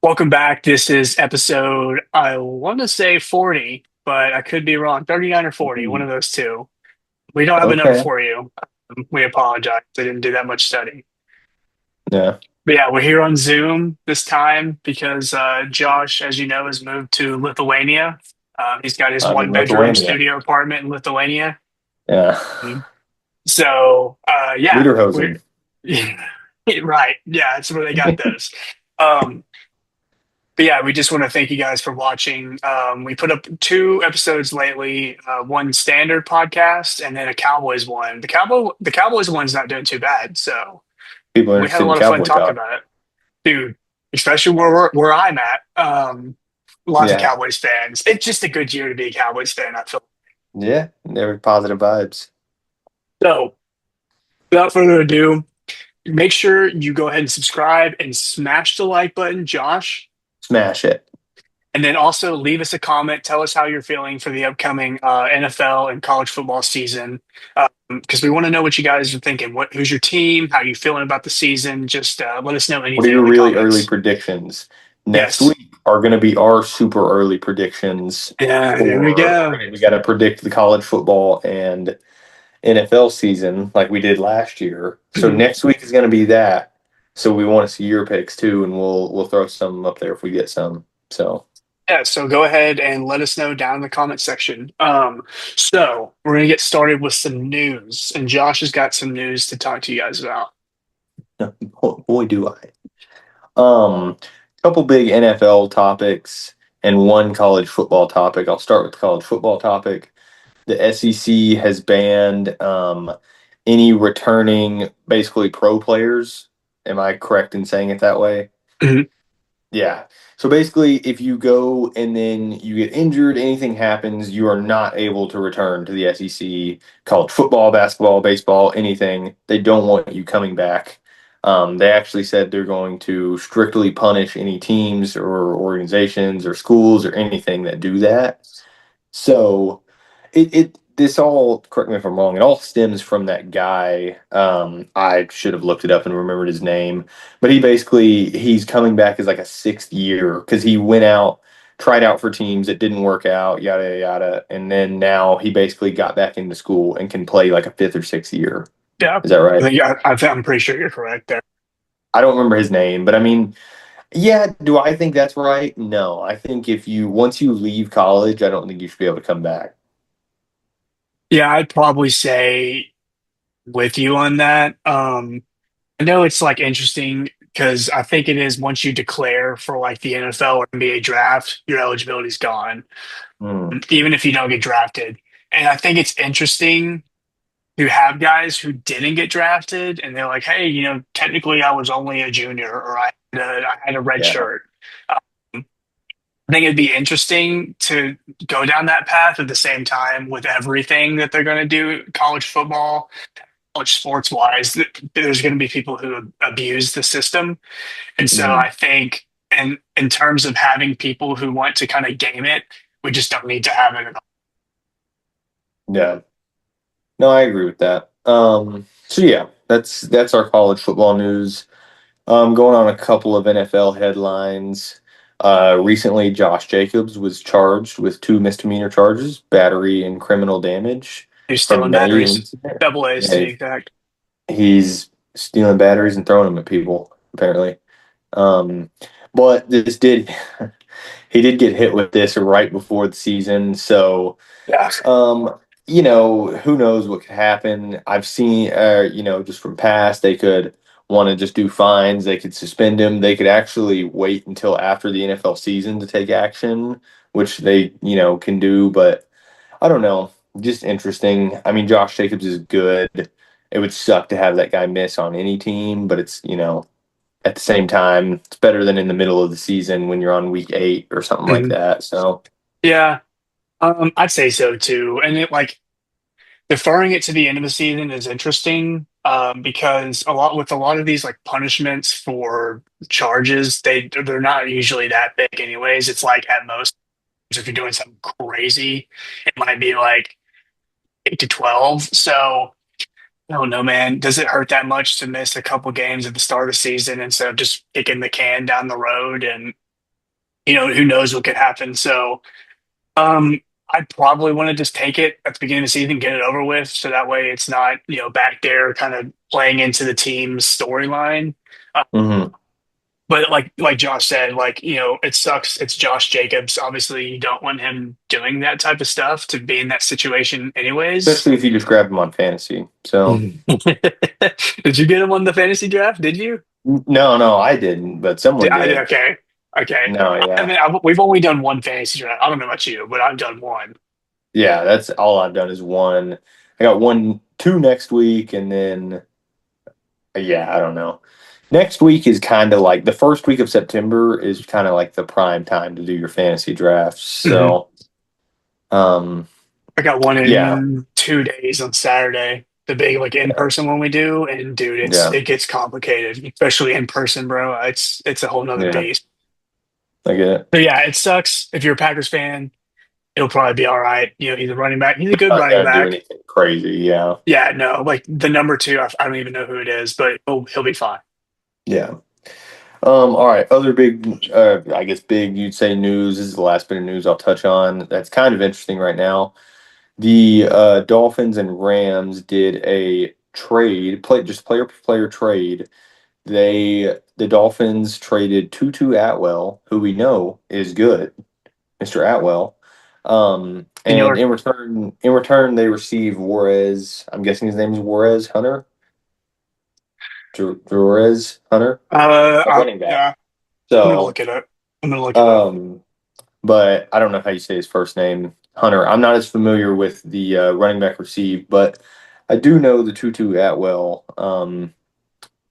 Welcome back. This is episode, I want to say 40, but I could be wrong. 39 or 40, one Ooh, of those two. We don't have a number okay. for you. We apologize. I didn't do that much study. Yeah. But yeah, we're here on Zoom this time because Josh, as you know, has moved to Lithuania. He's got his I'm one in bedroom Lithuania. studio apartment in Lithuania. Yeah. Yeah, we're Lederhosen. right. Yeah, that's where they got those. Um, But yeah, we just want to thank you guys for watching. We put up two episodes lately, one standard podcast and then a Cowboys one. The Cowboys one's not doing too bad, so People are we had a interested in lot of fun cowboy talking talk. about it, dude. Especially where I'm at, lots of Yeah. Cowboys fans. It's just a good year to be a Cowboys fan. I feel Yeah. They're positive vibes. so. Without further ado, make sure you go ahead and subscribe and smash the like button, Josh. Smash it. And then also leave us a comment. Tell us how you're feeling for the upcoming NFL and college football season, because we want to know what you guys are thinking. Who's your team? How you feeling about the season? Just let us know What are anything your in the really early comments. predictions? Next Yes. week are going to be our super early predictions Yeah. There we for go. we got to predict the college football and NFL season like we did last year. So next week is going to be that. So we want to see your picks too, and we'll throw some up there if we get some. So. Yeah. So go ahead and let us know down in the comment section. So we're gonna get started with some news, and Josh has got some news to talk to you guys about. Boy, do I. Um, Couple big NFL topics and one college football topic. I'll start with the college football topic. The SEC has banned any returning, basically pro players. Am I correct in saying it that way? Mhm. Yeah. So basically, if you go and then you get injured, anything happens, you are not able to return to the SEC. College football, basketball, baseball, anything. They don't want you coming back. They actually said they're going to strictly punish any teams or organizations or schools or anything that do that. So it this all, correct me if I'm wrong, it all stems from that guy. I should have looked it up and remembered his name, but he's coming back as like a sixth year because he went out, tried out for teams that didn't work out, yada yada, and then now he basically got back into school and can play like a fifth or sixth year. Yeah. Is that right? I'm pretty sure you're correct there. I don't remember his name, but I mean, yeah, do I think that's right? No. I think if you once you leave college, I don't think you should be able to come back. Yeah, I'd probably say with you on that. I know it's like interesting because I think it is once you declare for like the NFL or NBA draft, your eligibility's gone, Hmm. even if you don't get drafted. And I think it's interesting to have guys who didn't get drafted and they're like, hey, technically I was only a junior or I had a red Yeah. shirt. I think it'd be interesting to go down that path at the same time with everything that they're going to do college football, college sports wise. There's going to be people who abuse the system. And so Mhm. I think, and in terms of having people who want to kind of game it, we just don't need to have it at all. Yeah. No, I agree with that. So yeah, that's our college football news. Going on a couple of NFL headlines. Recently, Josh Jacobs was charged with two misdemeanor charges, battery and criminal damage Who's stealing from May batteries? incident. Double A's to Yeah, be exact. he's stealing batteries and throwing them at people, apparently. Um, but this did he did get hit with this right before the season, so Yeah. um, who knows what could happen. I've seen, just from past, they could want to just do fines. They could suspend him. They could actually wait until after the NFL season to take action, which they, can do. But I don't know. Just interesting. I mean, Josh Jacobs is good. It would suck to have that guy miss on any team, but it's, at the same time, it's better than in the middle of the season when you're on week 8 or something like Mhm. that. So, Yeah. I'd say so too. And it like deferring it to the end of the season is interesting because a lot of these like punishments for charges, they're not usually that big anyways. It's like at most if you're doing something crazy, it might be like 8 to 12. So I don't know, man. Does it hurt that much to miss a couple games at the start of the season instead of just kicking the can down the road? And who knows what could happen. So I probably want to just take it at the beginning of the season, get it over with, so that way it's not, back there kind of playing into the team's storyline. Uh, Hmm. but like Josh said, like, it sucks. It's Josh Jacobs. Obviously, you don't want him doing that type of stuff to be in that situation anyways. Especially if you just grab him on fantasy. So Did you get him on the fantasy draft? Did you? no, no, I didn't, but someone I did. did. Okay. Okay. No, I yeah. mean, we've only done one fantasy draft. I don't know about you, but I've done one. Yeah, that's all I've done is one. I got one, two next week, and then yeah, I don't know. Next week is kind of like the first week of September is kind of like the prime time to do your fantasy drafts. Mhm. So, um, I got one yeah, in 2 days on Saturday, the big like in yeah, person one we do, and dude, yeah, it gets complicated, especially in person, bro. It's a whole nother yeah. beast. I get it. So yeah, it sucks. If you're a Packers fan, it'll probably be all right. He's a running back. He's a good Not running gonna do back. anything crazy. Yeah, Yeah, no, like the number two, I don't even know who it is, but he'll be fine. yeah. All right. Other big, I guess big, you'd say news. This is the last bit of news I'll touch on. That's kind of interesting right now. The Dolphins and Rams did a trade, just player for player trade. The Dolphins traded Tutu Atwell, who we know is good, Mr. Atwell. And Senor, in return, they receive Juarez. I'm guessing his name is Juarez Hunter. Juarez Hunter, a running back. yeah, I'm gonna So, look it up. I'm gonna look it up. um, but I don't know how you say his first name, Hunter. I'm not as familiar with the running back receive, but I do know the Tutu Atwell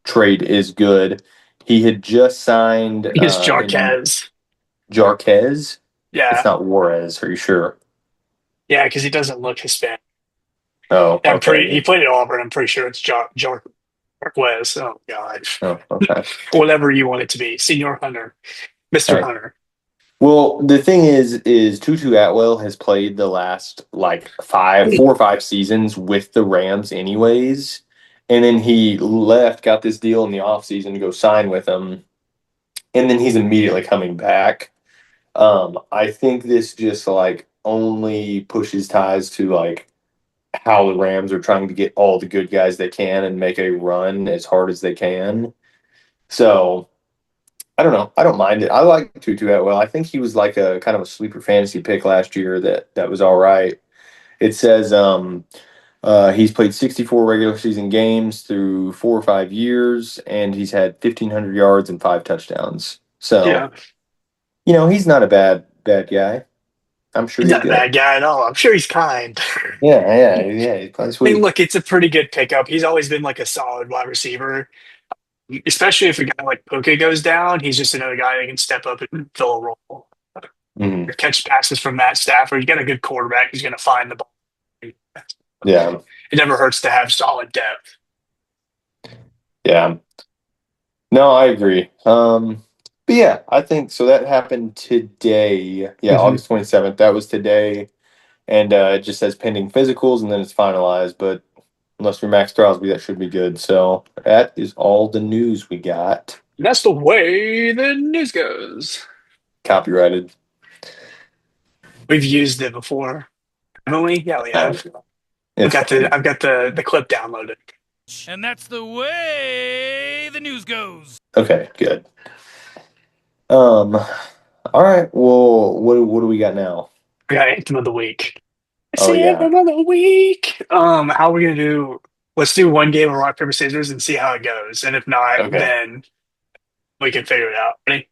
trade is good. He had just signed I think it's in Jarquez. Jarquez. It's Yeah, not Juarez. Are you sure? yeah, because he doesn't look Hispanic. Oh, I'm pretty. okay. He played at Auburn. I'm pretty sure it's Jarquez. Oh God, Oh, okay. whatever you want it to be, Senior Hunter, Mister Hey. Hunter. Well, the thing is Tutu Atwell has played the last like 4 or 5 seasons with the Rams anyways. And then he left, got this deal in the offseason to go sign with them. And then he's immediately coming back. I think this just like only pushes ties to like how the Rams are trying to get all the good guys they can and make a run as hard as they can. So I don't know. I don't mind it. I like Tutu Atwell. I think he was like a kind of a sleeper fantasy pick last year that was all right. It says he's played 64 regular season games through 4 or 5 years, and he's had 1,500 yards and 5 touchdowns. So Yeah, he's not a bad guy. I'm sure he's he's not a good. bad guy at all. I'm sure he's kind. Yeah, yeah, yeah. He's probably I mean, sweet. look, it's a pretty good pickup. He's always been like a solid wide receiver, especially if a guy like Puka goes down. He's just another guy that can step up and fill a role. Mhm. Catch passes from Matt Stafford. You got a good quarterback who's going to find the ball. It Yeah, never hurts to have solid depth. yeah. No, I agree. But yeah, I think so. That happened today. Yeah, Mhm. August 27th. That was today. And it just says pending physicals and then it's finalized. But unless you're Max Crosby, that should be good. So that is all the news we got. And that's the way the news goes. Copyrighted. We've used it before, haven't we? Yeah, we have. It's fine. I've got the clip downloaded. And that's the way the news goes. Okay, good. Um, all right. Well, what do we got now? We got anthem of the week. It's Oh the yeah. anthem of the week. How are we gonna do? Let's do one game of rock paper scissors and see how it goes. And if not, Okay. then we can figure it out. Ready?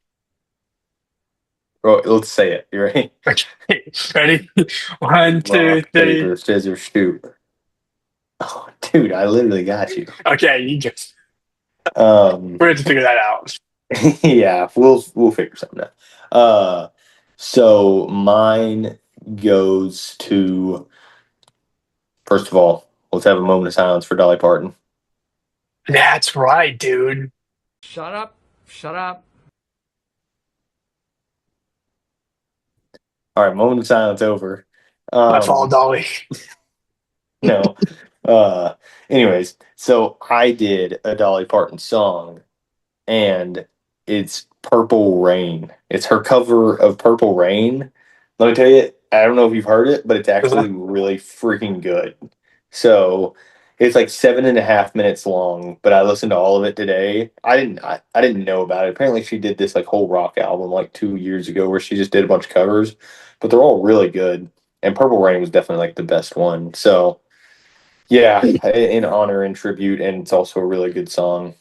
Well, let's say it. You ready? Okay. Ready? One, two, Rock, three. paper, scissors, shoot. Oh, dude, I literally got you. Okay, you just Um, we're going to figure that out. yeah, we'll figure something out. So mine goes to first of all, let's have a moment of silence for Dolly Parton. That's right, dude. Shut up. Shut up. All right, moment of silence over. My fault, Um, Dolly. no. Uh, anyways, so I did a Dolly Parton song, and it's Purple Rain. It's her cover of Purple Rain. Let me tell you, I don't know if you've heard it, but it's actually really freaking good. So it's like 7.5 minutes long, but I listened to all of it today. I didn't know about it. Apparently she did this like whole rock album like 2 years ago where she just did a bunch of covers, but they're all really good. And Purple Rain was definitely like the best one. So yeah, in honor and tribute, and it's also a really good song.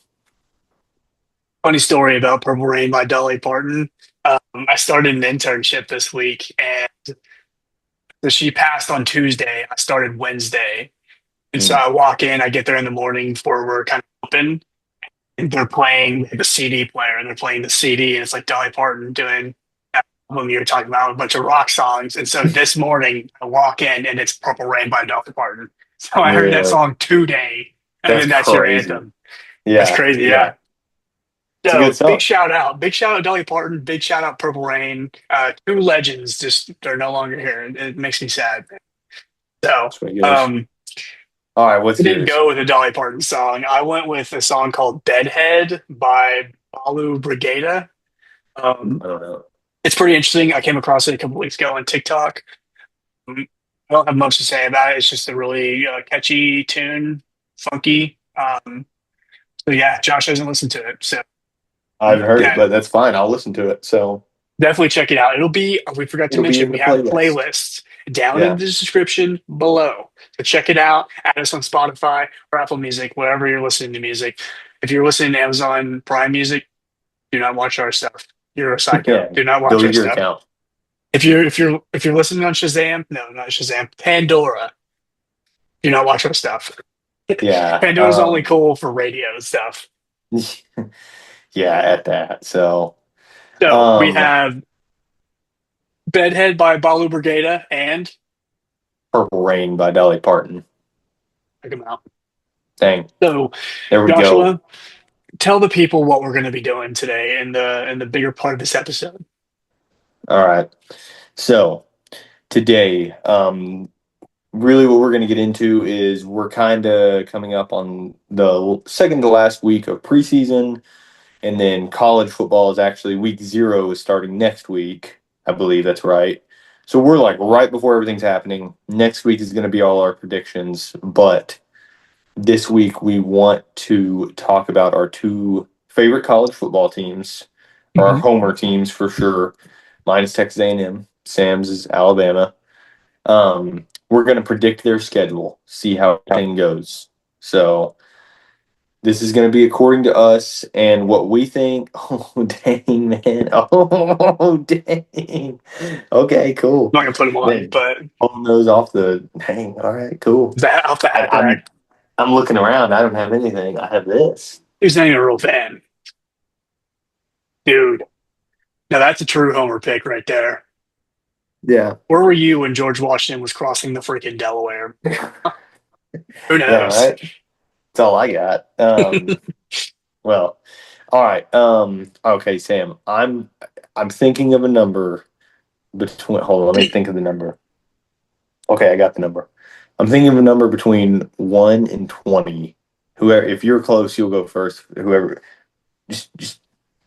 Funny story about Purple Rain by Dolly Parton. I started an internship this week, and so she passed on Tuesday. I started Wednesday. And so Mm. I walk in, I get there in the morning before we're kind of open, and they're playing the CD player, and they're playing the CD, and it's like Dolly Parton doing that album you were talking about, a bunch of rock songs. And so this morning I walk in, and it's Purple Rain by Dolly Parton. So I heard that Really? song today, and That's then that's your crazy. anthem. That's Yeah, crazy, yeah. yeah. It's a good So song. big shout out Dolly Parton, big shout out Purple Rain. Two legends, just they're no longer here. It makes me sad. So That's what it is. um, All right, what's I didn't yours? go with a Dolly Parton song. I went with a song called "Bedhead" by Balu Brigada. Um, I don't know. it's pretty interesting. I came across it a couple weeks ago on TikTok. I don't have much to say about it. It's just a really catchy tune, funky. So yeah, Josh hasn't listened to it, so I haven't heard it, yeah, but that's fine. I'll listen to it. So definitely check it out. It'll be, we forgot to it'll be mention, in we the have playlist. playlists down in Yeah. the description below. So check it out. Add us on Spotify or Apple Music, wherever you're listening to music. If you're listening to Amazon Prime Music, do not watch our stuff. You're a psycho. Yeah. Do not watch our Delete your stuff. account. If you're listening on Shazam, no, not Shazam, Pandora, do not watch our stuff. Yeah. Pandora's only cool for radio stuff. Yeah, at that. So So we um have Bedhead by Balu Brigada and Purple Rain by Dolly Parton. check them out. Dang. So There we go. Joshua, tell the people what we're going to be doing today in the bigger part of this episode. All right. So today, really what we're going to get into is we're kind of coming up on the second to last week of preseason, and then college football is actually week 0 is starting next week. I believe that's right. So we're like right before everything's happening. Next week is going to be all our predictions, but this week we want to talk about our two favorite college football teams, or our homer teams for sure. Mine is Texas A&M. Sam's is Alabama. We're going to predict their schedule, see how everything goes. So this is going to be according to us and what we think. Oh, dang, man. Oh, dang. Okay, cool. I'm not going to put them on, Man, but pulling those off the dang. All right, cool. off the hat I'm, rack. I'm looking around. I don't have anything. I have this. Who's not even a real fan? Dude, now that's a true homer pick right there. Yeah. Where were you when George Washington was crossing the freaking Delaware? Who Yeah, knows? right. That's all I got. Well, all right. Okay, Sam. I'm thinking of a number between. Hold on, let me think of the number. Okay, I got the number. I'm thinking of a number between 1 and 20. Whoever, if you're close, you'll go first. Whoever, just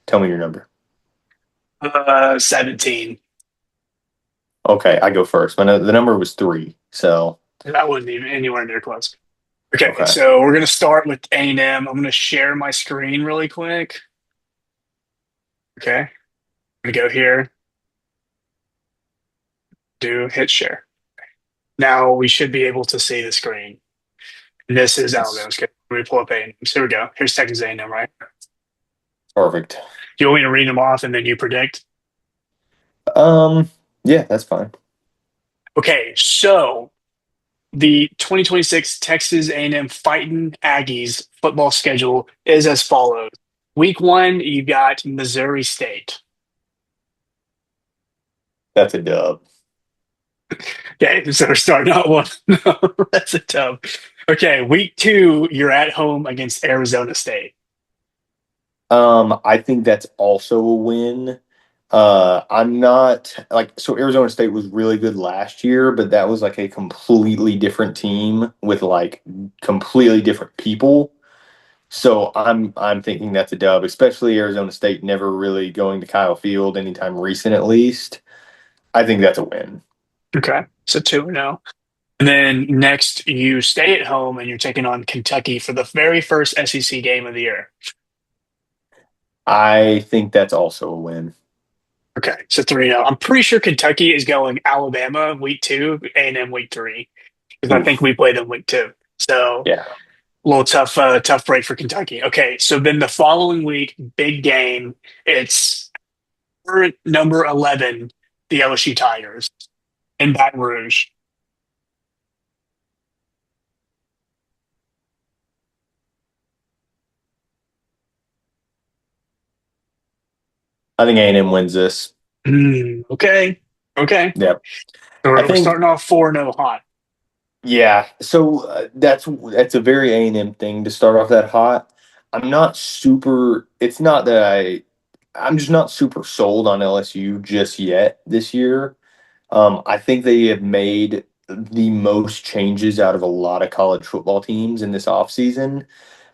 tell me your number. 17. Okay, I go first. The number was 3. So That wasn't even anywhere near close. Okay, okay. so we're going to start with A&M. I'm going to share my screen really quick. Okay. I'm going to go here. Hit share. Now we should be able to see the screen. This is Alabama's schedule. Let me pull up A&M. So here we go. Here's Texas A&M, right? Perfect. Do you want me to read them off and then you predict? Yeah, that's fine. Okay, so the 2026 Texas A&M Fighting Aggies football schedule is as follows. Week 1, you got Missouri State. That's a dub. Okay, so we're starting out one. No, that's a dub. Okay, week 2, you're at home against Arizona State. I think that's also a win. I'm not like so Arizona State was really good last year, but that was like a completely different team with like completely different people. So I'm thinking that's a dub, especially Arizona State never really going to Kyle Field anytime recent at least. I think that's a win. Okay, so 2-0. And then next, you stay at home and you're taking on Kentucky for the very first SEC game of the year. I think that's also a win. Okay, so 3-0. I'm pretty sure Kentucky is going Alabama week 2, A&M week 3, because I think Oof. we play them week 2. So Yeah. a little tough break for Kentucky. Okay, so then the following week, big game. It's current number 11, the LSU Tigers in Baton Rouge. I think A&M wins this. Okay, okay. Yeah. So I we're think starting off 4-0 hot. yeah. So that's a very A&M thing to start off that hot. I'm not super it's not that I'm just not super sold on LSU just yet this year. I think they have made the most changes out of a lot of college football teams in this offseason.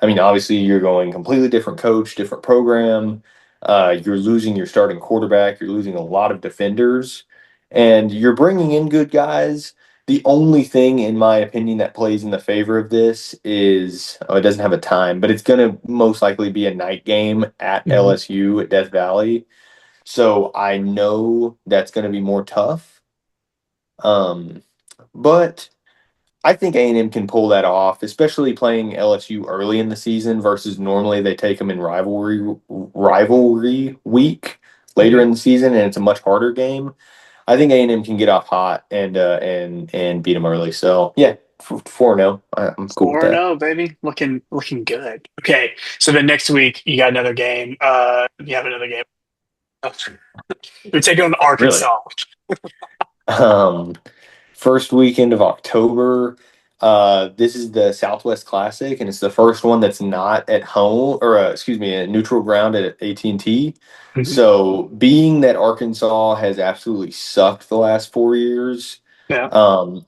I mean, obviously, you're going completely different coach, different program. You're losing your starting quarterback. You're losing a lot of defenders, and you're bringing in good guys. The only thing, in my opinion, that plays in the favor of this is it doesn't have a time, but it's going to most likely be a night game at Mhm. LSU at Death Valley. So I know that's going to be more tough. Um, but I think A&M can pull that off, especially playing LSU early in the season versus normally they take them in rivalry week later Mhm. in the season, and it's a much harder game. I think A&M can get off hot and beat them early. So yeah, 4-0. I'm cool with that. 4-0, baby. Looking good. Okay, so then next week you got another game. You have another game. You're taking on Really? Arkansas. Um, First weekend of October. This is the Southwest Classic, and it's the first one that's not at home or excuse me, at neutral ground at AT&T. Mhm. So, being that Arkansas has absolutely sucked the last 4 years, Yeah.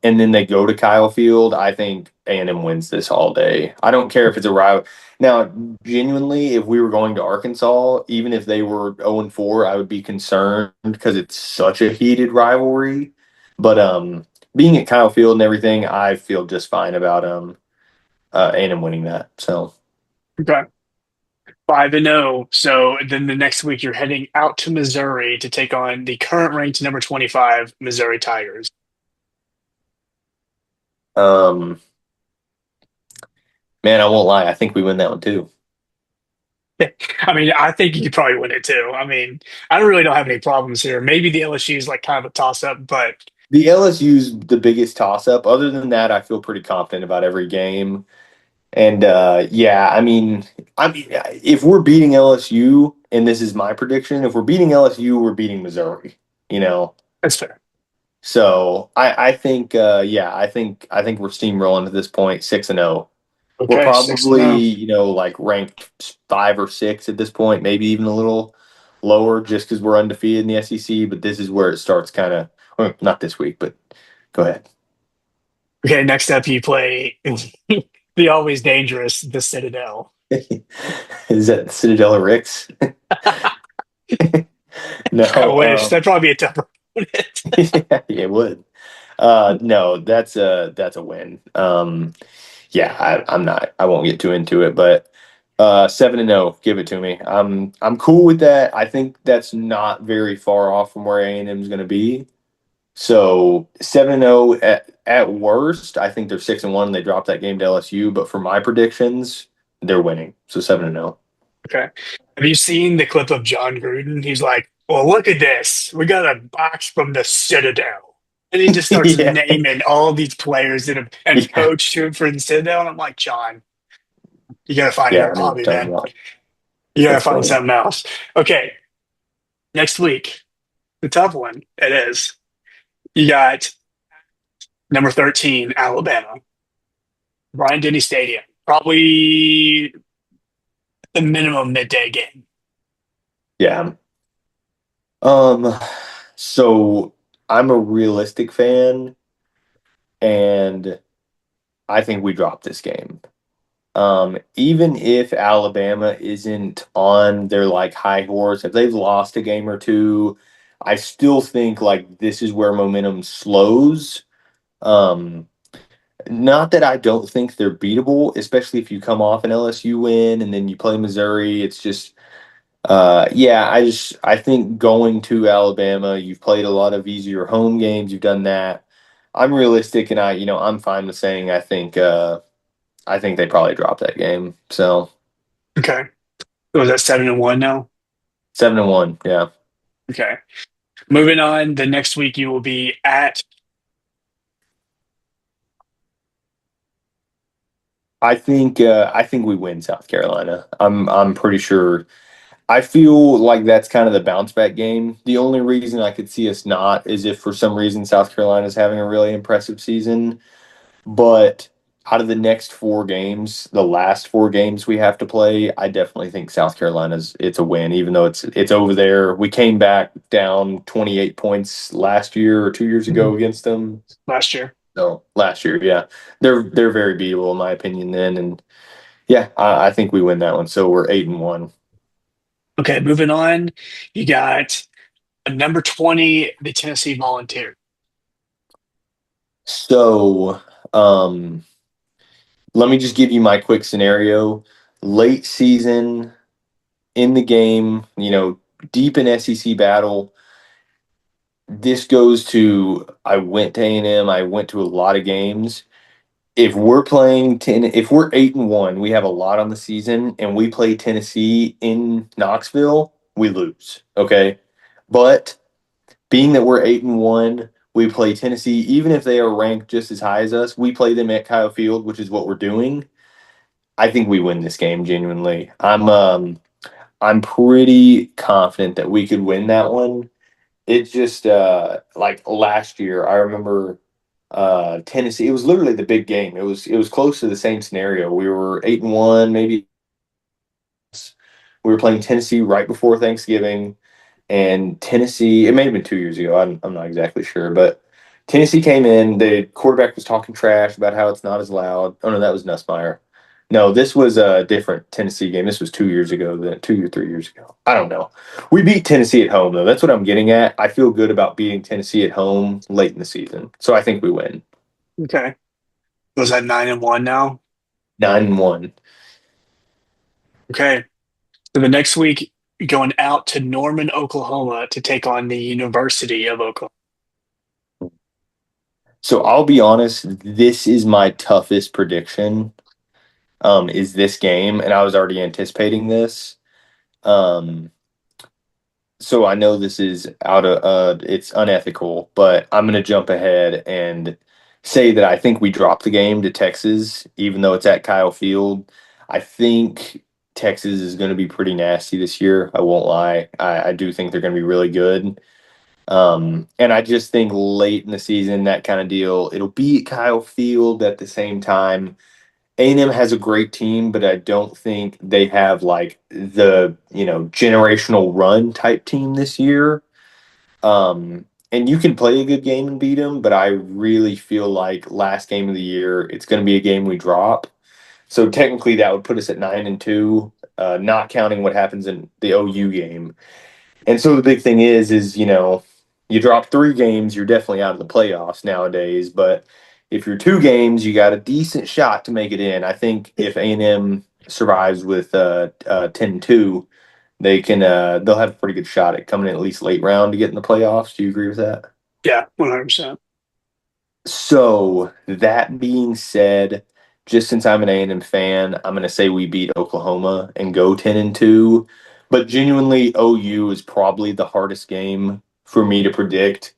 and then they go to Kyle Field, I think A&M wins this all day. I don't care if it's a rival. Now, genuinely, if we were going to Arkansas, even if they were 0-4, I would be concerned because it's such a heated rivalry. But being at Kyle Field and everything, I feel just fine about A&M winning that. So Okay. 5-0. So then the next week you're heading out to Missouri to take on the current ranked number 25 Missouri Tigers. um, man, I won't lie, I think we win that one too. I mean, I think you could probably win it too. I mean, I really don't have any problems here. Maybe the LSU is like kind of a toss up, but The LSU's the biggest toss up. Other than that, I feel pretty confident about every game. And yeah, I mean, if we're beating LSU, and this is my prediction, if we're beating LSU, we're beating Missouri. You know, that's fair. so I think yeah, I think we're steamrolling at this point, 6-0. We're Okay, six and probably zero. like ranked 5 or 6 at this point, maybe even a little lower, just because we're undefeated in the SEC. But this is where it starts, kind of. Well, not this week, but go ahead. Okay, next up you play the always dangerous the Citadel. Is that Citadel of Ricks? I wish No, that'd probably be a tougher opponent. yeah, it would. No, that's a win. Yeah, I'm not. I won't get too into it, but 7-0, give it to me. I'm cool with that. I think that's not very far off from where A&M is going to be. So 7-0 at worst. I think they're 6-1. They dropped that game to LSU, but for my predictions, they're winning. So 7-0. Okay. Have you seen the clip of John Gruden? He's like, well, look at this. We got a box from the Citadel. And he just starts Yeah, naming all these players that have and yeah, coached him for the Citadel. And I'm like, John, you got to find yeah. another I know what hobby, you're talking man. about. You got to That's find funny. something else. Okay. Next week, the tough one it is. You got number 13, Alabama, Bryant Denny Stadium. Probably the minimum midday game. Yeah. Um. So I'm a realistic fan, and I think we drop this game. Even if Alabama isn't on their like high horse, if they've lost a game or two, I still think like this is where momentum slows. Um, Not that I don't think they're beatable, especially if you come off an LSU win and then you play Missouri. It's just, yeah, I think going to Alabama, you've played a lot of easier home games. You've done that. I'm realistic, and I'm fine with saying I think they probably dropped that game. So Okay. Was that 7-1 now? 7-1, yeah. Okay. Moving on. The next week you will be at. I think we win South Carolina. I'm pretty sure. I feel like that's kind of the bounce back game. The only reason I could see us not is if for some reason South Carolina's having a really impressive season. But out of the next four games, the last four games we have to play, I definitely think South Carolina's it's a win, even though it's over there. We came back down 28 points last year or 2 years ago Mhm. against them. Last year. No, last year, yeah. They're very beatable in my opinion then. And yeah, I think we win that one. So we're 8-1. Okay. Moving on. You got a number 20, the Tennessee Volunteers. So um let me just give you my quick scenario. Late season in the game, deep in SEC battle. This goes to I went to A&M, I went to a lot of games. If we're 8-1, we have a lot on the season and we play Tennessee in Knoxville, we lose. Okay. But being that we're 8-1, we play Tennessee, even if they are ranked just as high as us, we play them at Kyle Field, which is what we're doing. I think we win this game genuinely. I'm pretty confident that we could win that one. It's just like last year, I remember Tennessee. It was literally the big game. It was close to the same scenario. We were 8-1, maybe we were playing Tennessee right before Thanksgiving, and Tennessee. It may have been 2 years ago. I'm not exactly sure, but Tennessee came in. The quarterback was talking trash about how it's not as loud. Oh no, that was Nussmeier. No, this was a different Tennessee game. This was 2 years ago, than 2 or 3 years ago. I don't know. We beat Tennessee at home, though. That's what I'm getting at. I feel good about beating Tennessee at home late in the season. So I think we win Okay. Was that 9-1 now? 9-1. Okay. So the next week, going out to Norman, Oklahoma to take on the University of Oklahoma. So I'll be honest, this is my toughest prediction. Is this game, and I was already anticipating this. Um, so I know this is out of it's unethical, but I'm gonna jump ahead and say that I think we dropped the game to Texas, even though it's at Kyle Field. I think Texas is going to be pretty nasty this year. I won't lie. I do think they're going to be really good. And I just think late in the season, that kind of deal, it'll be at Kyle Field at the same time. A&M has a great team, but I don't think they have like the, generational run type team this year. And you can play a good game and beat them, but I really feel like last game of the year, it's going to be a game we drop. So technically, that would put us at 9-2, not counting what happens in the OU game. And so the big thing is you drop three games, you're definitely out of the playoffs nowadays. But if you're two games, you got a decent shot to make it in. I think if A&M survives with 10-2, they'll have a pretty good shot at coming in at least late round to get in the playoffs. Do you agree with that? Yeah, 100%. So that being said, just since I'm an A&M fan, I'm going to say we beat Oklahoma and go 10-2. But genuinely, OU is probably the hardest game for me to predict.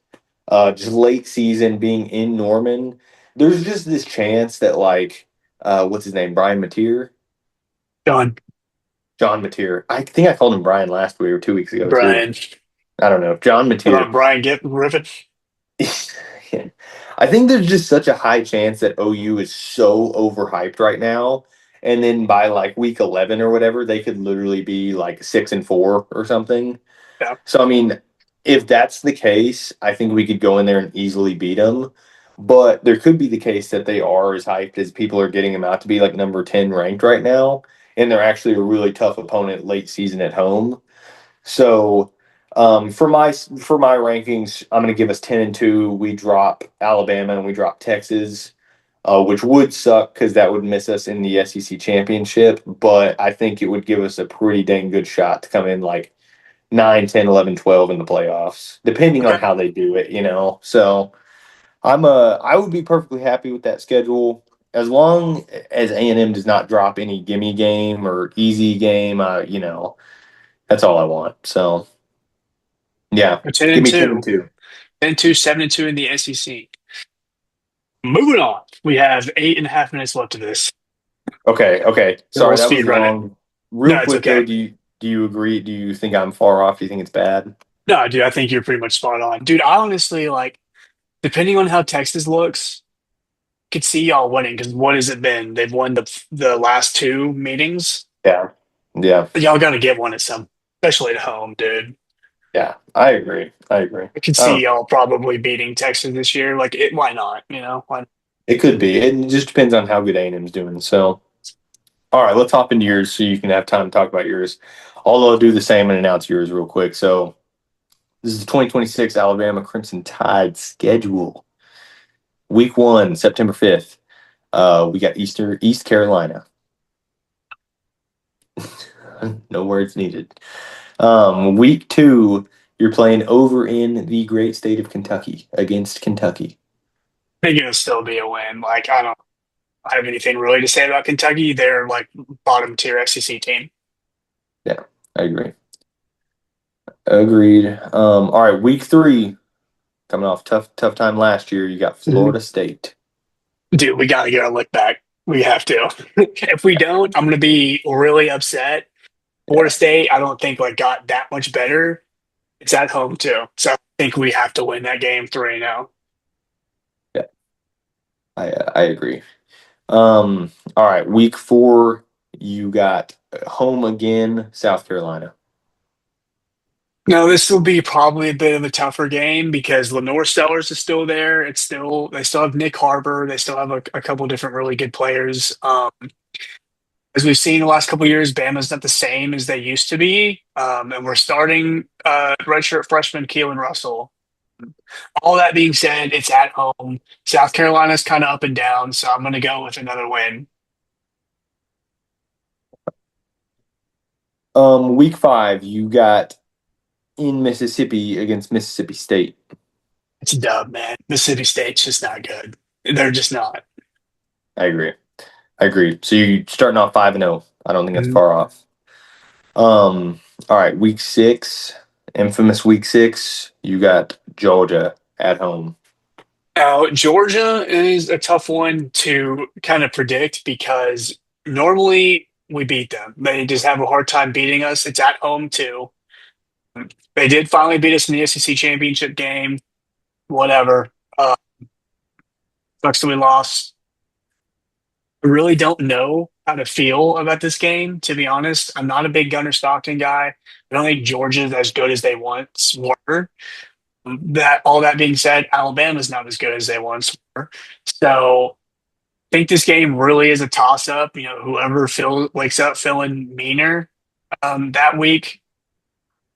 Just late season being in Norman, there's just this chance that like, what's his name, Brian Mateer, Done. John Mateer. I think I called him Brian last week or 2 weeks ago too. Brian. I don't know, John Mateer. About Brian get Griffin. I think there's just such a high chance that OU is so overhyped right now. And then by like week 11 or whatever, they could literally be like 6-4 or something. Yeah. So, I mean, if that's the case, I think we could go in there and easily beat them. but there could be the case that they are as hyped as people are getting them out to be, like number 10 ranked right now, and they're actually a really tough opponent late season at home. So for my rankings, I'm going to give us 10-2. We drop Alabama and we drop Texas, which would suck because that would miss us in the SEC championship. But I think it would give us a pretty dang good shot to come in like 9, 10, 11, 12 in the playoffs, depending on Okay. how they do it. So I would be perfectly happy with that schedule as long as A&M does not drop any gimme game or easy game. That's all I want. So. Yeah, We're 10 give and me 10 and 2. 2. 10 2, 7 and 2 in the SEC. Moving on. We have 8.5 minutes left of this. Okay, okay. And we'll Sorry, that was speed run it. long. Real No, it's quick though, okay. do you agree? Do you think I'm far off? Do you think it's bad? No, dude, I think you're pretty much spot on. Dude, I honestly like, depending on how Texas looks, could see y'all winning because what has it been? They've won the last two meetings. Yeah. Yeah. Y'all got to get one at some, especially at home, dude. Yeah. I agree. I agree. I could I see don't y'all probably beating Texas this year. Like, why not? Why? It could be. It just depends on how good A&M's doing. So, all right, let's hop into yours so you can have time to talk about yours. Although I'll do the same and announce yours real quick. So, this is the 2026 Alabama Crimson Tide schedule. Week 1, September 5th. We got East Carolina. No words needed. Week 2, you're playing over in the great state of Kentucky against Kentucky. I think it'll still be a win. Like, I don't have anything really to say about Kentucky. They're like bottom tier SEC team. Yeah, I agree. Agreed. All right, week 3, coming off tough time last year. You got Mhm. Florida State. Dude, we got to get our lick back. We have to. If we don't, I'm going to be really upset. Florida Yeah, State, I don't think like got that much better. It's at home too, so I think we have to win that game 3-0. yeah, I agree. All right, week 4, you got home again, South Carolina. No, this will be probably a bit of a tougher game because Lenore Stellars is still there. They still have Nick Harbor. They still have a couple different really good players. As we've seen the last couple of years, Bama's not the same as they used to be. And we're starting redshirt freshman Keelan Russell. All that being said, it's at home. South Carolina's kind of up and down, so I'm going to go with another win. Week 5, you got in Mississippi against Mississippi State. It's a dub, man. Mississippi State's just not good. They're just not. I agree. I agree. So you're starting off 5-0. I don't think that's Mhm. far off. All right, week 6, infamous week 6, you got Georgia at home. Now, Georgia is a tough one to kind of predict because normally we beat them. They just have a hard time beating us. It's at home, too. They did finally beat us in the SEC championship game. Whatever. Sucks that we lost. I really don't know how to feel about this game, to be honest. I'm not a big Gunner Stockton guy. I don't think Georgia's as good as they once were. That all that being said, Alabama's not as good as they once were. So I think this game really is a toss up. Whoever wakes up feeling meaner that week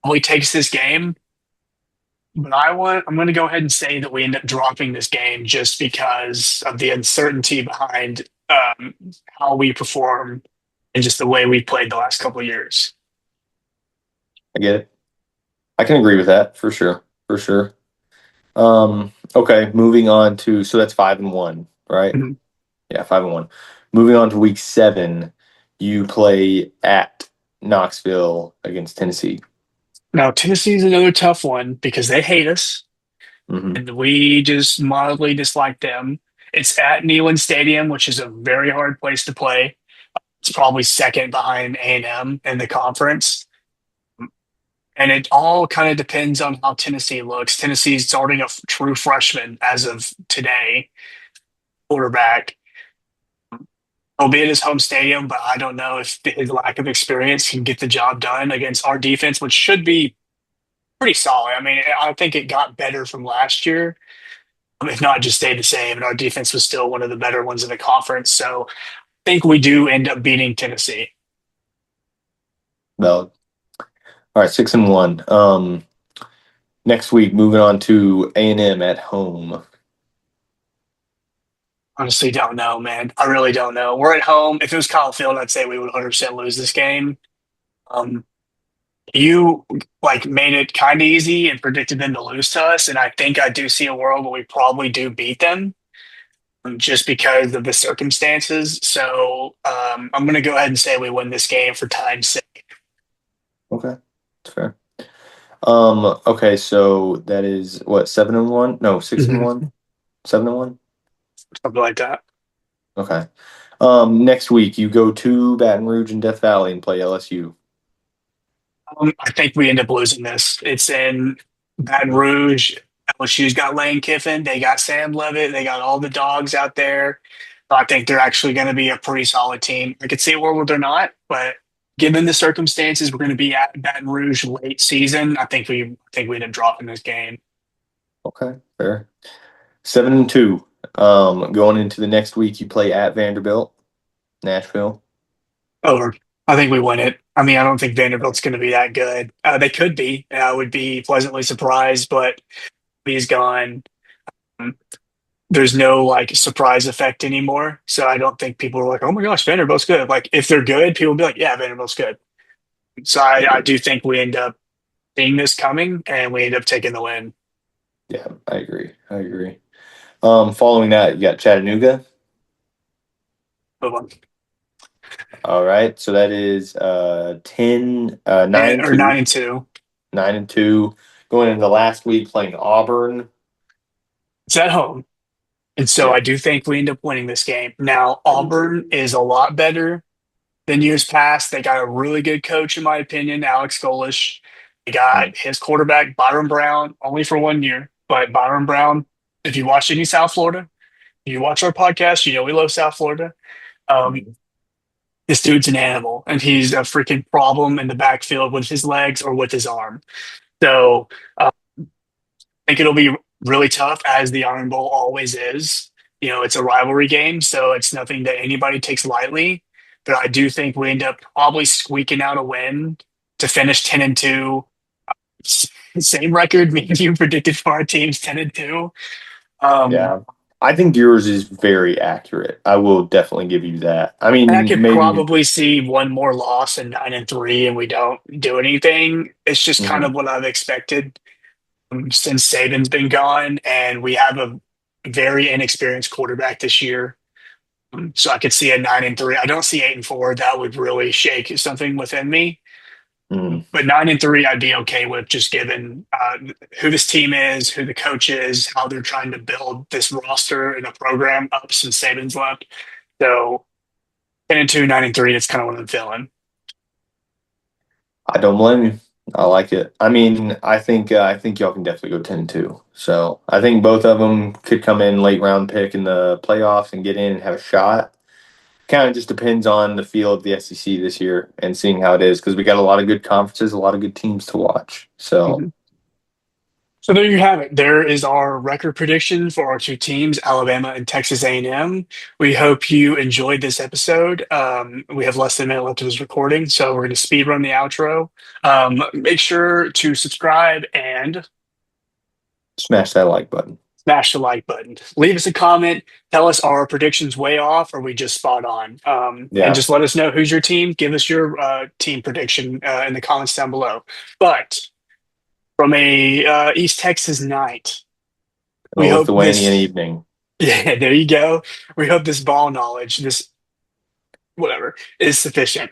probably takes this game. But I'm going to go ahead and say that we end up dropping this game just because of the uncertainty behind how we perform and just the way we played the last couple of years. I get it. I can agree with that for sure. For sure. Okay, moving on to so that's 5-1, right? Mhm. Yeah, 5-1. Moving on to week 7, you play at Knoxville against Tennessee. Now, Tennessee's another tough one because they hate us Hmm. and we just mildly dislike them. It's at Neyland Stadium, which is a very hard place to play. It's probably second behind A&M in the conference. And it all kind of depends on how Tennessee looks. Tennessee's starting a true freshman as of today, quarterback. He'll be at his home stadium, but I don't know if his lack of experience can get the job done against our defense, which should be pretty solid. I mean, I think it got better from last year. if not just stayed the same. And our defense was still one of the better ones in the conference. So I think we do end up beating Tennessee. Valid. All right, 6-1. Next week, moving on to A&M at home. Honestly, don't know, man. I really don't know. We're at home. If it was Kyle Field, I'd say we would 100% lose this game. Um, you like made it kind of easy and predicted them to lose to us, and I think I do see a world where we probably do beat them just because of the circumstances. So I'm going to go ahead and say we win this game for time's sake. Okay, that's fair. Okay, so that is what, 7-1? No, 6-1? 7-1? Something like that. Okay. Next week you go to Baton Rouge and Death Valley and play LSU. I think we end up losing this. It's in Baton Rouge. LSU's got Lane Kiffin. They got Sam Levitt. They got all the dogs out there. I think they're actually going to be a pretty solid team. I could see a world where they're not, but given the circumstances, we're going to be at Baton Rouge late season. I think we end up dropping this game. Okay, fair. 7-2. Going into the next week, you play at Vanderbilt, Nashville. Over. I think we win it. I mean, I don't think Vanderbilt's going to be that good. They could be. I would be pleasantly surprised, but he's gone. Um, There's no like surprise effect anymore. So I don't think people are like, oh my gosh, Vanderbilt's good. Like if they're good, people will be like, yeah, Vanderbilt's good. So I do think we end up seeing this coming and we end up taking the win. Yeah, I agree. I agree. Following that, you got Chattanooga. Move on. All right, so that is 9 and Or 2. 9-2. 9-2. Going into the last week playing Auburn. It's at home. And so Yeah. I do think we end up winning this game. Now, I do too. Auburn is a lot better than years past. They got a really good coach, in my opinion, Alex Golish. They got his quarterback, Byron Brown, only for 1 year. But Byron Brown, if you watch any South Florida, you watch our podcast, you know we love South Florida. This dude's an animal, and he's a freaking problem in the backfield with his legs or with his arm. So I think it'll be really tough, as the Iron Bowl always is. You know, it's a rivalry game, so it's nothing that anybody takes lightly. But I do think we end up probably squeaking out a win to finish 10-2. Same record me and you predicted for our teams, 10-2. Yeah. I think yours is very accurate. I will definitely give you that. I mean, And I could maybe. probably see one more loss in 9-3, and we don't do anything. It's just kind Mhm. of what I've expected since Saban's been gone, and we have a very inexperienced quarterback this year. So I could see a 9-3. I don't see 8-4. That would really shake something within me. Mhm. But 9-3, I'd be okay with, just given who this team is, who the coach is, how they're trying to build this roster and a program up since Saban's left. So 10-2, 9-3, it's kind of what I'm feeling. I don't blame you. I like it. I mean, I think y'all can definitely go 10-2. So I think both of them could come in late round pick in the playoffs and get in and have a shot. Kind of just depends on the feel of the SEC this year and seeing how it is, because we got a lot of good conferences, a lot of good teams to watch. So Mhm. So there you have it. There is our record prediction for our two teams, Alabama and Texas A&M. We hope you enjoyed this episode. We have less than a minute left of this recording, so we're going to speed run the outro. Make sure to subscribe and smash that like button. smash the like button. Leave us a comment. Tell us, are our predictions way off or we just spot on? Yeah. And just let us know who's your team. Give us your team prediction in the comments down below. But from a East Texas night, we Oh, hope Lithuanian this. evening. Yeah, there you go. We hope this ball knowledge, this whatever, is sufficient.